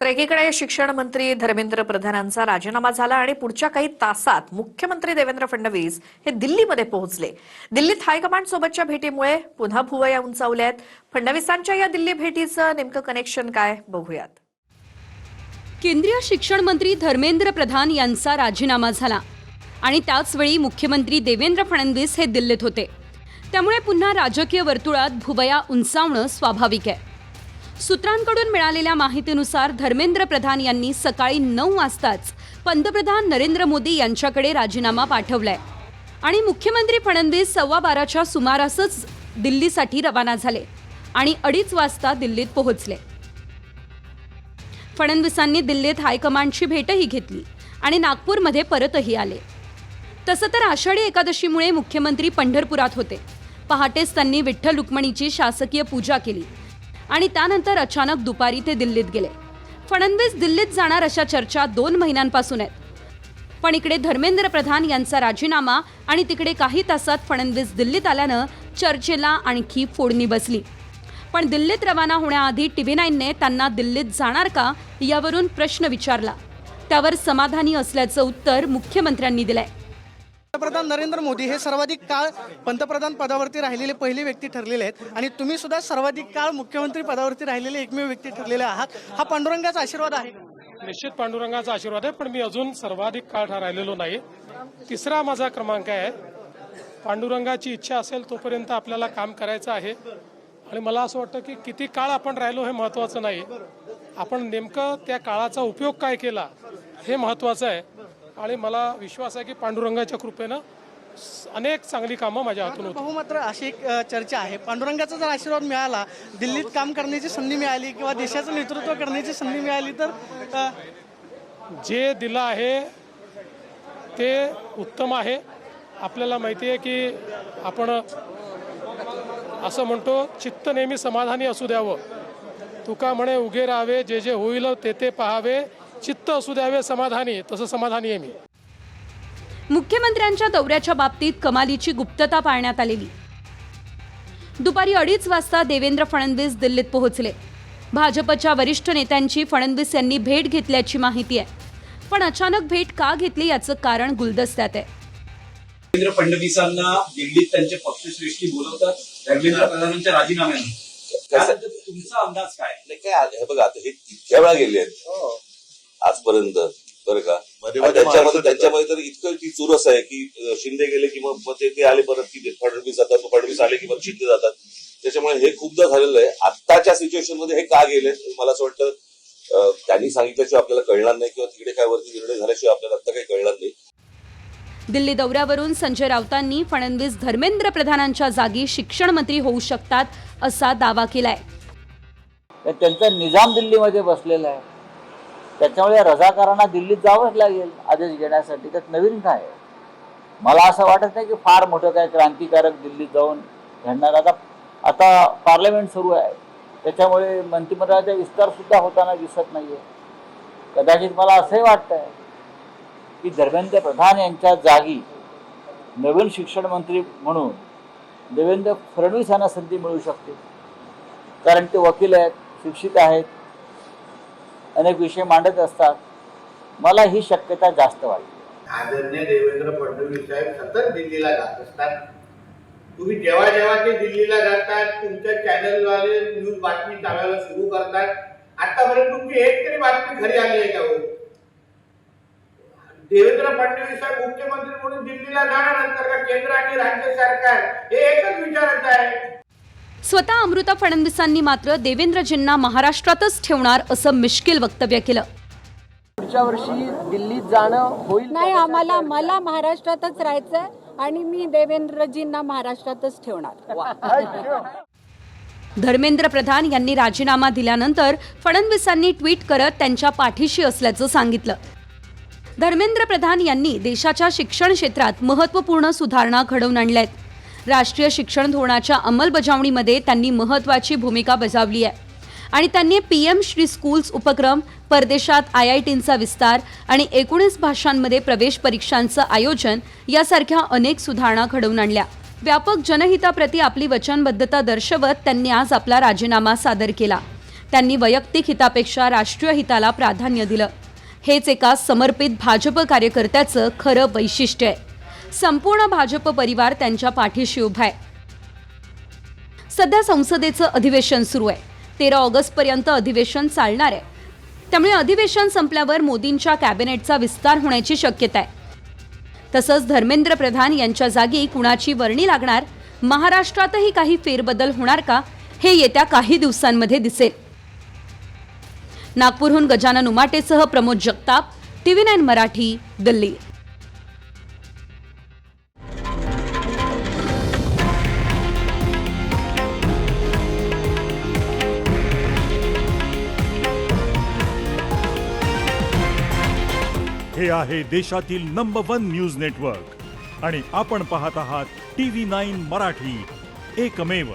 तर एकीकडे शिक्षण मंत्री धर्मेंद्र प्रधानांचा राजीनामा झाला आणि पुढच्या काही तासात मुख्यमंत्री देवेंद्र फडणवीस हे दिल्लीमध्ये पोहोचले. दिल्लीत हायकमांड सोबतच्या भेटीमुळे पुन्हा भुवया उंचावल्यात. फडणवीसांच्या या दिल्ली भेटीचं नेमकं कनेक्शन काय बघूयात. केंद्रीय शिक्षण मंत्री धर्मेंद्र प्रधान यांचा राजीनामा झाला आणि त्याचवेळी मुख्यमंत्री देवेंद्र फडणवीस हे दिल्लीत होते. त्यामुळे पुन्हा राजकीय वर्तुळात भुवया उंचावणं स्वाभाविक आहे. सूत्रांकडून मिळालेल्या माहितीनुसार धर्मेंद्र प्रधान यांनी सकाळी 9 वाजताच पंतप्रधान नरेंद्र मोदी यांच्याकडे राजीनामा पाठवलाय आणि मुख्यमंत्री फडणवीस 12:15च्या सुमारासच दिल्लीसाठी रवाना झाले आणि 2:30 वाजता दिल्लीत पोहोचले. फडणवीसांनी दिल्लीत हायकमांडची भेटही घेतली आणि नागपूरमध्ये परतही आले. तसं तर आषाढी एकादशीमुळे मुख्यमंत्री पंढरपुरात होते. पहाटेच त्यांनी विठ्ठल रुक्मिणीची शासकीय पूजा केली आणि त्यानंतर अचानक दुपारी ते दिल्लीत गेले. फडणवीस दिल्लीत जाणार अशा चर्चा 2 महिन्यांपासून आहेत. पण इकडे धर्मेंद्र प्रधान यांचा राजीनामा आणि तिकडे काही तासात फडणवीस दिल्लीत आल्यानं चर्चेला आणखी फोडणी बसली. पण दिल्लीत रवाना होण्याआधी TV9ने त्यांना दिल्लीत जाणार का यावरून प्रश्न विचारला. त्यावर समाधानी असल्याचं उत्तर मुख्यमंत्र्यांनी दिलंय. पंतप्रधान नरेंद्र मोदी हे सर्वाधिक काळ पंतप्रधान पदावरती राहिलेले पहिली व्यक्ती ठरलेले आहेत आणि तुम्ही सुद्धा सर्वाधिक काळ मुख्यमंत्री पदावरती राहिलेले एकमेव व्यक्ती ठरलेले आहात. हा पांडुरंगाचा आशीर्वाद आहे. निश्चित पांडुरंगाचा आशीर्वाद आहे, पण मी अजून सर्वाधिक काळ राहिलेलो नाही. 3रा माझा क्रमांक आहे. पांडुरंगाची इच्छा असेल तोपर्यंत आपल्याला काम करायचं आहे आणि मला असं वाटतं की किती काळ आपण राहिलो हे महत्त्वाचं नाही, आपण नेमकं त्या काळाचा उपयोग काय केला हे महत्त्वाचं आहे. आणि मला विश्वास आहे की पांडुरंगाच्या कृपेनं अनेक चांगली कामं माझ्या हातून होती. बहुमात्र अशी एक चर्चा आहे, पांडुरंगाचा जर आशीर्वाद मिळाला, दिल्लीत काम करण्याची संधी मिळाली किंवा देशाचं नेतृत्व करण्याची संधी मिळाली तर जे दिलं आहे ते उत्तम आहे. आपल्याला माहिती आहे की आपण असं म्हणतो, चित्त नेहमी समाधानी असू द्यावं. तुका म्हणे उगे राहावे, जे जे होईल ते ते पाहावे, चित्त असू द्यावे समाधानी. तसं समाधानी आहे मी. मुख्यमंत्र्यांच्या दौऱ्याच्या बाबतीत कमालीची गुप्तता पाळण्यात आलेली. दुपारी 2:30 वाजता देवेंद्र फडणवीस दिल्लीत पोहोचले. भाजपच्या वरिष्ठ नेत्यांची फडणवीस यांनी भेट घेतल्याची माहिती आहे. पण अचानक भेट का घेतली याचं कारण गुलदस्त्यात आहे. देवेंद्र फडणवीसांना दिल्लीत त्यांचे पक्षश्रेष्ठी बोलवतात धर्मेंद्र प्रधानांच्या राजीनाम्यानं. तुमचा अंदाज काय? काय बघा, आता हे इतक्या वेळा गेले आहेत आजपर्यंत, बरं का. त्यांच्यामध्ये तर इतकं ती चुरस आहे की शिंदे गेले की मग ते आले परत की फडणवीस जातात, फडणवीस आले की मग शिंदे जातात. त्याच्यामुळे हे खूपदा झालेलं आहे. आत्ताच्या सिच्युएशन मध्ये हे का गेले मला असं वाटतं त्यांनी सांगितल्याशिवाय आपल्याला कळणार नाही किंवा तिकडे काय वरती निर्णय झाल्याशिवाय आपल्याला आता काही कळणार नाही. दिल्ली दौऱ्यावरून संजय राऊतांनी फडणवीस धर्मेंद्र प्रधानांच्या जागी शिक्षण मंत्री होऊ शकतात असा दावा केलाय. त्यांचा निजाम दिल्लीमध्ये बसलेला आहे, त्याच्यामुळे रजाकारांना दिल्लीत जावंच लागेल आदेश घेण्यासाठी. त्यात नवीन काय आहे? मला असं वाटत नाही की फार मोठं काय क्रांतिकारक दिल्लीत जाऊन घडणार. आता पार्लमेंट सुरू आहे, त्याच्यामुळे मंत्रिमंडळाचा विस्तार सुद्धा होताना दिसत नाहीये. कदाचित मला असंही वाटतंय की धर्मेंद्र प्रधान यांच्या जागी नवीन शिक्षण मंत्री म्हणून देवेंद्र फडणवीस यांना संधी मिळू शकते. कारण ते वकील आहेत, शिक्षित आहेत, अनेक विषय मांडत असतात. मला ही शक्यता जास्त वाटते. आदरणीय देवेंद्र फडणवीस साहेब सतत दिल्लीला जात असतात. तुम्ही जेव्हा जेव्हा ते दिल्लीला जातात, तुमच्या चॅनलवाले न्यूज बातमी टाकायला सुरू करतात. आतापर्यंत तुमची एक तरी बातमी घरी आली आहे का हो? देवेंद्र फडणवीस साहेब मुख्यमंत्री म्हणून दिल्लीला जाण्यानंतर का केंद्र आणि राज्य सरकार हे एकच विचारत आहे. स्वतः अमृता फडणवीसांनी मात्र देवेंद्रजींना महाराष्ट्रातच ठेवणार असं मिश्किल वक्तव्य केलं. पुढच्या वर्षी दिल्लीत जाणं होईल नाही, मला महाराष्ट्रातच राहायचंय आणि मी देवेंद्रजींना महाराष्ट्रातच ठेवणार. धर्मेंद्र प्रधान यांनी राजीनामा दिल्यानंतर फडणवीसांनी ट्विट करत त्यांच्या पाठीशी असल्याचं सांगितलं. धर्मेंद्र प्रधान यांनी देशाच्या शिक्षण क्षेत्रात महत्त्वपूर्ण सुधारणा घडवून आणल्यात. राष्ट्रीय शिक्षण धोरणाच्या अंमलबजावणीमध्ये त्यांनी महत्त्वाची भूमिका बजावली आहे आणि त्यांनी PM श्री स्कूल्स उपक्रम, परदेशात IITंचा विस्तार आणि 19 भाषांमध्ये प्रवेश परीक्षांचं आयोजन यासारख्या अनेक सुधारणा घडवून आणल्या. व्यापक जनहिताप्रती आपली वचनबद्धता दर्शवत त्यांनी आज आपला राजीनामा सादर केला. त्यांनी वैयक्तिक हितापेक्षा राष्ट्रीय हिताला प्राधान्य दिलं. हेच एका समर्पित भाजप कार्यकर्त्याचं खरं वैशिष्ट्य आहे. संपूर्ण भाजप परिवार त्यांच्या पाठीशी उभा आहे. सध्या संसदेचं अधिवेशन सुरू आहे. 13 ऑगस्टपर्यंत अधिवेशन चालणार आहे. त्यामुळे अधिवेशन संपल्यावर मोदींच्या कॅबिनेटचा विस्तार होण्याची शक्यता आहे. तसंच धर्मेंद्र प्रधान यांच्या जागी कुणाची वर्णी लागणार, महाराष्ट्रातही काही फेरबदल होणार का, हे येत्या काही दिवसांमध्ये दिसेल. नागपूरहून गजानन उमाटेसह प्रमोद जगताप, TV9 मराठी, दिल्ली. हे आहे देशातील नंबर 1 न्यूज नेटवर्क आणि आपण पाहत आहात TV9 मराठी, एकमेव.